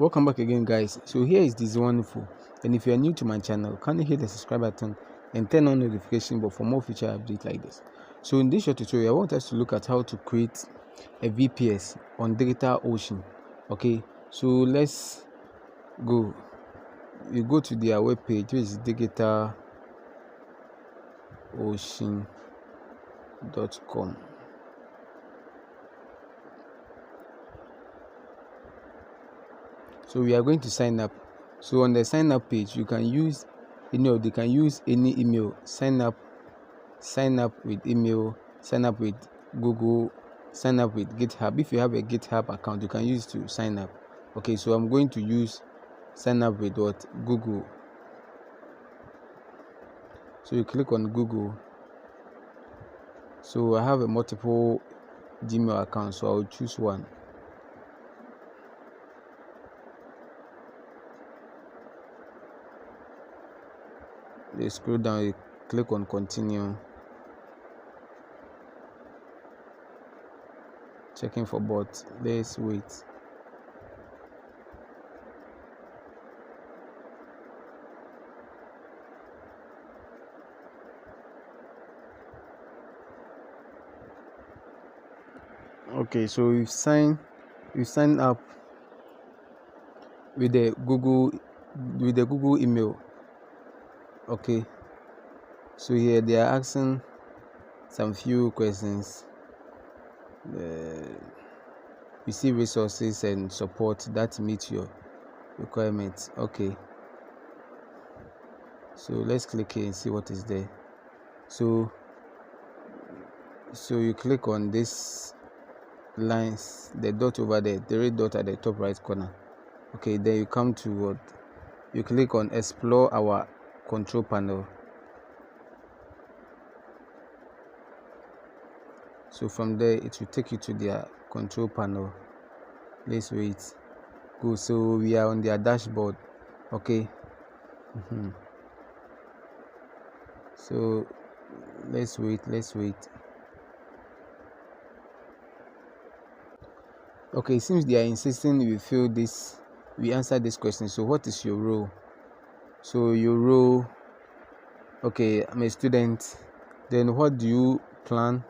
Welcome back again, guys. So here is this one info, and if you are new to my channel, kindly hit the subscribe button and turn on notification bell for more future updates like this. So in this short tutorial, I want us to look at how to create a VPS on DigitalOcean. Okay, so let's go. You go to their web page, which is DigitalOcean.com. So we are going to sign up. So on the sign up page, you can use they can use any email. Sign up with email, sign up with Google, sign up with GitHub. If you have a GitHub account, you can use to sign up. Okay, so I'm going to use sign up with Google. So you click on Google. So I have a multiple Gmail account, so I'll choose one. You scroll down, you click on continue. Checking for bot. Let's wait. Okay, so you sign up with the Google email. Okay, so here they are asking some few questions. You see resources and support that meet your requirements. Okay, so let's click here and see what is there. So you click on this lines, the dot over there, the red dot at the top right corner. Okay, then you come to what you click on explore our control panel. So from there it will take you to their control panel. Let's wait. Go. So we are on their dashboard. Okay. So let's wait. Okay, it seems they are insisting we answer this question. So what is your role? So your role, okay, I'm a student. Then what do you plan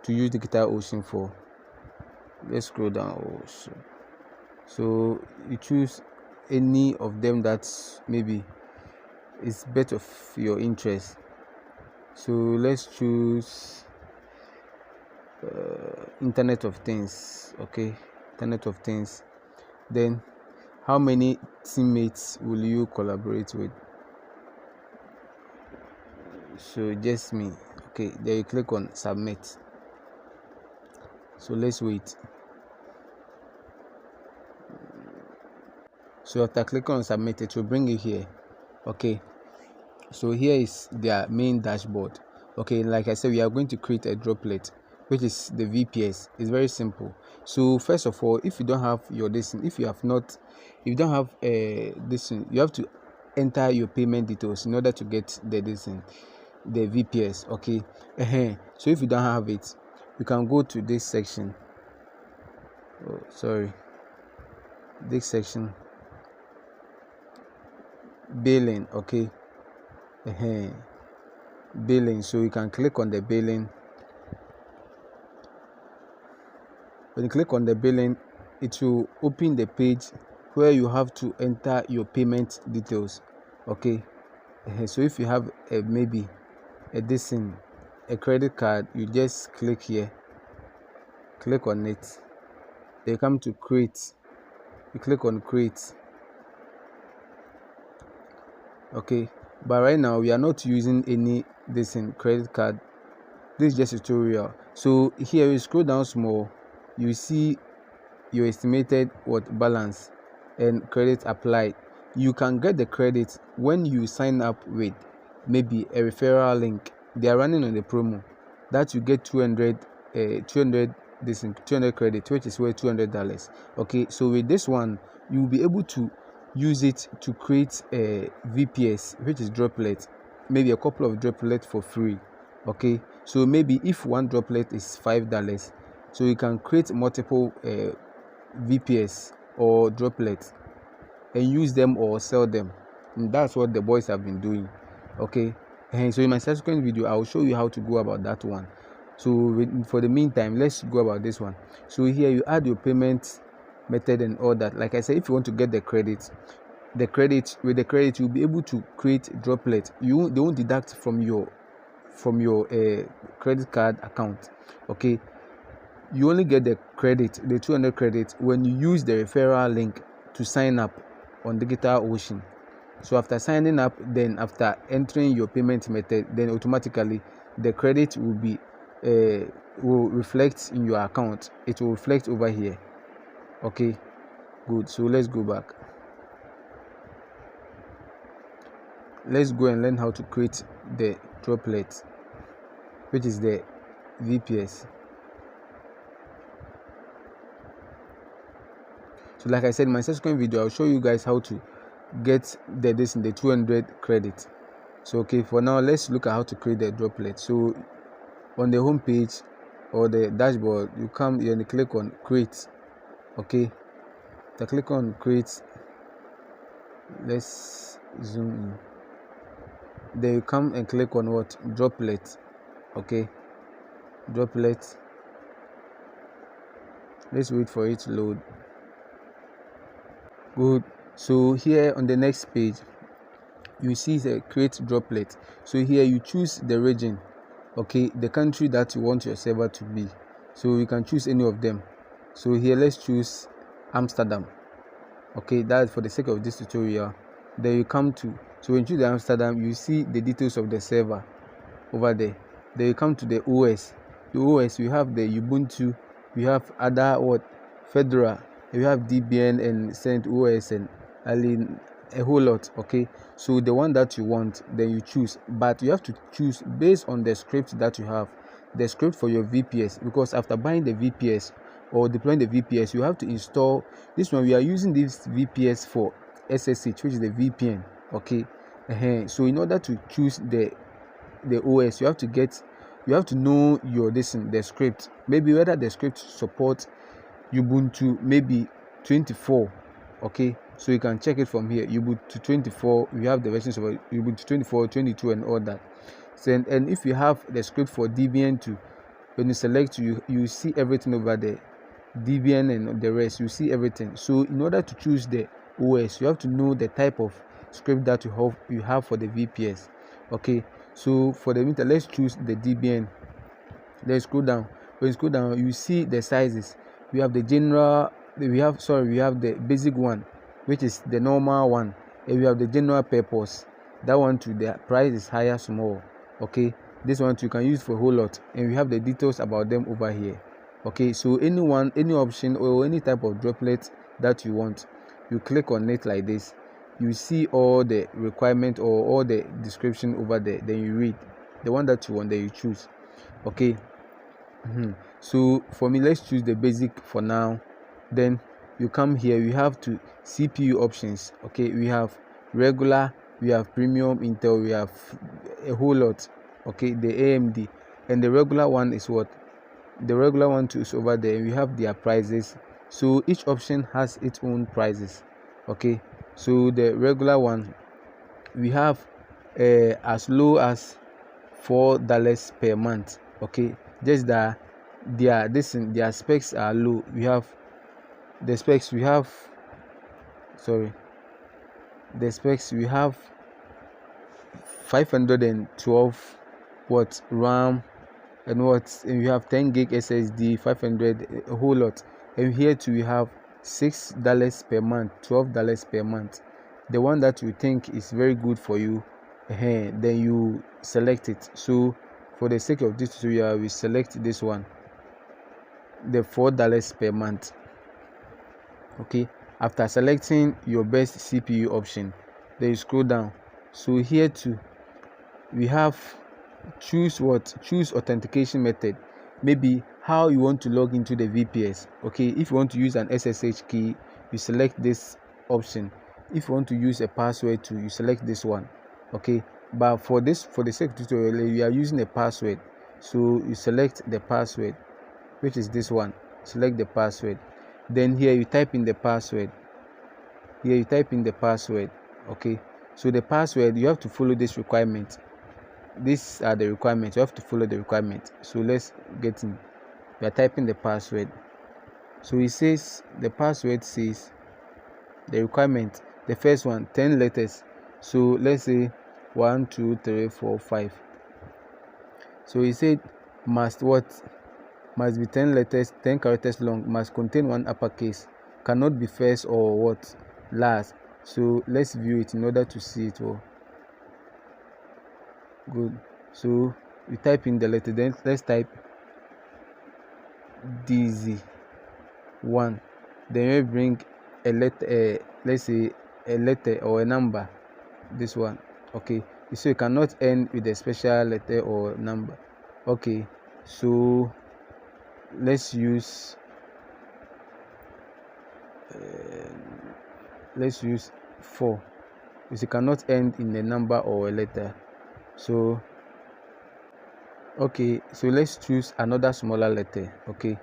to use DigitalOcean for? Let's scroll down. So you choose any of them that's maybe is better of your interest. So let's choose Internet of Things. Okay, Internet of Things. Then how many teammates will you collaborate with? So just me. Okay, then you click on submit. So let's wait. So after clicking on submit, it will bring you here. Okay, so here is their main dashboard. Okay, like I said, we are going to create a droplet, which is the VPS. It's very simple. So first of all, if you don't have your if you don't have you have to enter your payment details in order to get the VPS. Okay, so if you don't have it, you can go to this section. This section, billing. Okay, billing. So you can click on the billing. When you click on the billing, it will open the page where you have to enter your payment details. Okay, so if you have maybe a credit card, you just click here, click on it. They come to create. You click on create. Okay, but right now we are not using any credit card. This is just a tutorial. So here you scroll down small, you see your estimated balance and credit applied. You can get the credit when you sign up with maybe a referral link. They are running on the promo that you get 200 credit, which is worth $200. Okay, so with this one you will be able to use it to create a VPS, which is droplet, maybe a couple of droplets for free. Okay, so maybe if one droplet is $5, so you can create multiple VPS or droplets and use them or sell them. And that's what the boys have been doing. Okay, and so in my subsequent video I will show you how to go about that one. So for the meantime, let's go about this one. So here you add your payment method and all that. Like I said, if you want to get the credit with the credit, you'll be able to create droplet. They won't deduct from your credit card account. Okay, you only get the credit, the 200 credit, when you use the referral link to sign up on DigitalOcean. So after signing up, then after entering your payment method, then automatically the credit will reflect in your account. It will reflect over here. Okay, good. So let's go back. Let's go and learn how to create the droplet, which is the VPS. So like I said in my subsequent video, I'll show you guys how to get the 200 credit. So okay, for now let's look at how to create the droplet. So on the home page or the dashboard, you come here and click on create. Okay, to click on create, let's zoom in. Then you come and click on what? Droplet. Okay, droplet. Let's wait for it to load. Good. So here on the next page, you see the create droplet. So here you choose the region, okay, the country that you want your server to be. So you can choose any of them. So here let's choose Amsterdam. Okay, that's for the sake of this tutorial. Then you come to, so when you choose the Amsterdam, you see the details of the server over there. Then you come to the OS. The OS, you have the Ubuntu, you have other Fedora, you have Debian and CentOS and Alien, a whole lot. Okay, so the one that you want, then you choose, but you have to choose based on the script that you have, the script for your VPS, because after buying the VPS or deploying the VPS, you have to install this one. We are using this VPS for SSH, which is the VPN. Okay, so in order to choose the OS, you have to know the script, maybe whether the script supports Ubuntu maybe 24. Okay, so you can check it from here. Ubuntu 24, we have the versions of Ubuntu 24, 22 and all that. So, and if you have the script for Debian too, when you select, you see everything over there, Debian and the rest, you see everything. So in order to choose the OS, you have to know the type of script that you have for the VPS. Okay, so for the meter, let's choose the Debian. Let's scroll down. When you scroll down, you see the sizes. We have the general, we have the basic one, which is the normal one, and we have the general purpose. That one too, the price is higher, small. Okay, this one too, you can use for a whole lot, and we have the details about them over here. Okay, so any option or any type of droplet that you want, you click on it like this. You see all the requirement or all the description over there. Then you read the one that you want, then you choose. Okay. So for me, let's choose the basic for now. Then you come here, we have to CPU options. Okay, we have regular, we have premium, Intel, we have a whole lot. Okay, the AMD, and the regular one is what? The regular one too is over there. We have their prices, so each option has its own prices. Okay, so the regular one, we have as low as $4 per month. Okay, just that their specs are low. We have the specs, we have 512 RAM and we have 10 gig SSD, 500, a whole lot. And here too we have $6 per month, $12 per month. The one that you think is very good for you, then you select it. So for the sake of this tutorial, we select this one, the $4 per month. Okay, after selecting your best CPU option, then you scroll down. So here too we have choose authentication method, maybe how you want to log into the VPS. Okay, if you want to use an SSH key, you select this option. If you want to use a password too, you select this one. Okay, but for the sake of tutorial, we are using a password, so you select the password, which is this one. Select the password, then here you type in the password. here you type in the password. Okay, so the password, you have to follow this requirement. These are the requirements. You have to follow the requirement. So let's get in. We are typing the password. So it says, the password says the requirement, the first one, 10 letters. So let's say 1 2 3 4 5. So he said must what? Must be 10 letters, 10 characters long, must contain one uppercase, cannot be first or what? Last. So let's view it in order to see it all. Good. So you type in the letter, then let's type DZ1. Then we bring a letter, let's say a letter or a number. This one. Okay, so you cannot end with a special letter or number. Okay, so let's use 4, because you cannot end in a number or a letter. So okay, so let's choose another smaller letter. Okay,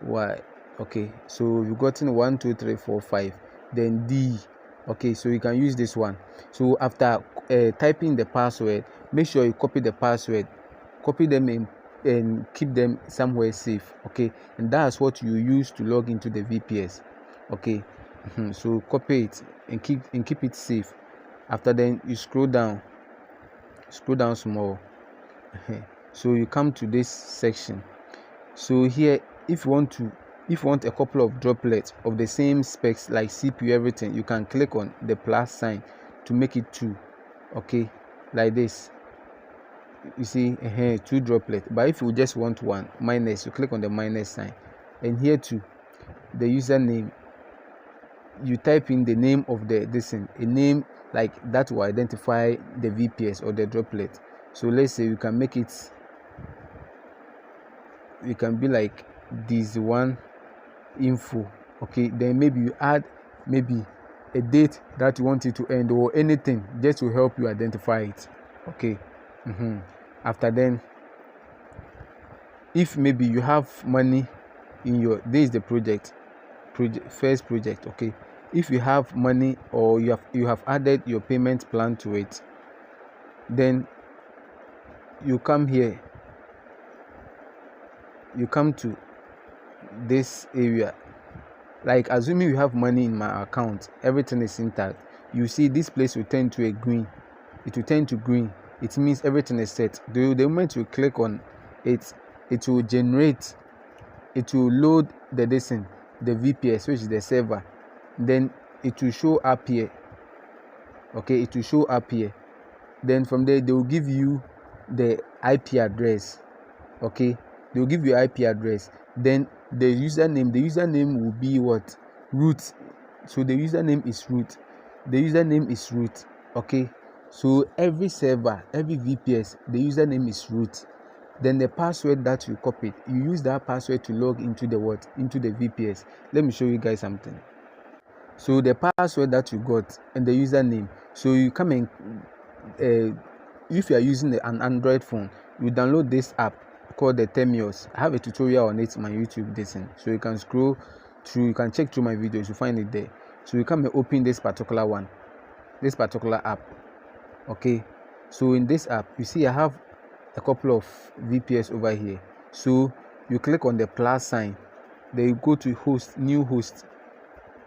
Y. Okay, so you've gotten 1 2 3 4 5, then D. Okay, so you can use this one. So after typing the password, make sure you copy the password, copy them in and keep them somewhere safe. Okay, and that's what you use to log into the VPS. Okay, so copy it and keep it safe. After then you scroll down small. So you come to this section. So here, if you want a couple of droplets of the same specs like CPU, everything, you can click on the plus sign to make it 2. Okay, like this. You see, 2 droplets. But if you just want one, minus, you click on the minus sign. And here too, the username, you type in the name of the a name like that will identify the VPS or the droplet. So let's say you can make it, you can be like this one info. Okay, then maybe you add maybe a date that you want it to end or anything just to help you identify it. Okay, after then, if maybe you have money in your, this is the first project. Okay, if you have money or you have added your payment plan to it, then you come here, you come to this area. Like assuming you have money in my account, everything is intact, you see this place will turn to a green. It will turn to green. It means everything is set. The moment you click on it, it will generate, it will load the VPS, which is the server. Then it will show up here. Okay, it will show up here. Then from there they will give you the IP address. Okay, they will give you IP address. Then the username will be what? Root. So the username is root. Okay, so every server, every VPS, the username is root. Then the password that you copied, you use that password to log into the VPS. Let me show you guys something. So the password that you got and the username, so you come and if you are using an Android phone, you download this app called the Temios. I have a tutorial on it on my YouTube so you can scroll through, you can check through my videos, you find it there. So you come and open this particular app. Okay, so in this app, you see I have a couple of VPS over here. So you click on the plus sign, then you go to host, new host.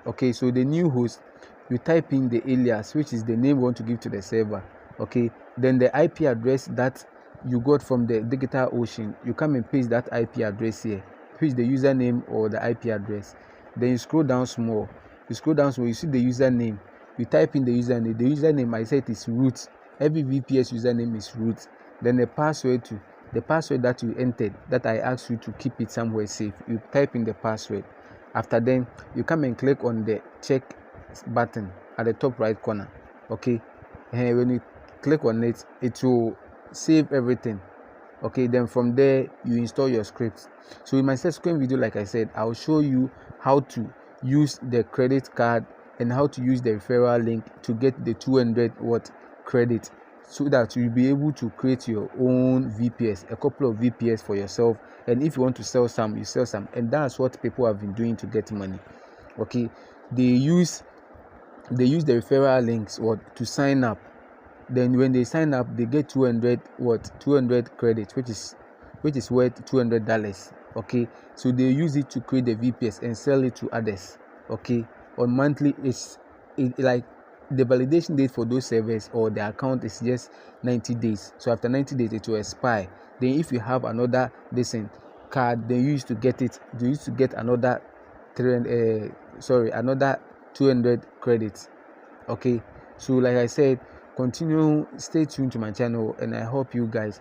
Okay, so the new host, you type in the alias, which is the name you want to give to the server. Okay, then the IP address that you got from the DigitalOcean, you come and paste that IP address here, which is the username or the IP address. Then you scroll down small, you see the username, you type in the username. I said it is root. Every VPS username is root. Then the password that you entered, that I asked you to keep it somewhere safe, you type in the password. After then, you come and click on the check button at the top right corner. Okay, and when you click on it, it will save everything. Okay, then from there you install your scripts. So in my subsequent video, like I said, I'll show you how to use the credit card and how to use the referral link to get the 200 credit, so that you'll be able to create your own VPS, a couple of VPS for yourself. And if you want to sell some, you sell some. And that's what people have been doing to get money. Okay, they use they use the referral links to sign up. Then when they sign up, they get 200 credits, which is worth $200. Okay, so they use it to create the VPS and sell it to others. Okay, on monthly, like the validation date for those servers or the account is just 90 days. So after 90 days, it will expire. Then if you have another card, they used to get another another 200 credits. Okay, so like I said, stay tuned to my channel, and I hope you guys,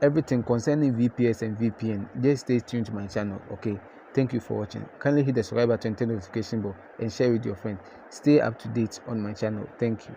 everything concerning VPS and VPN, just stay tuned to my channel. Okay, thank you for watching. Kindly hit the subscribe button, turn the notification bell, and share with your friends. Stay up to date on my channel. Thank you.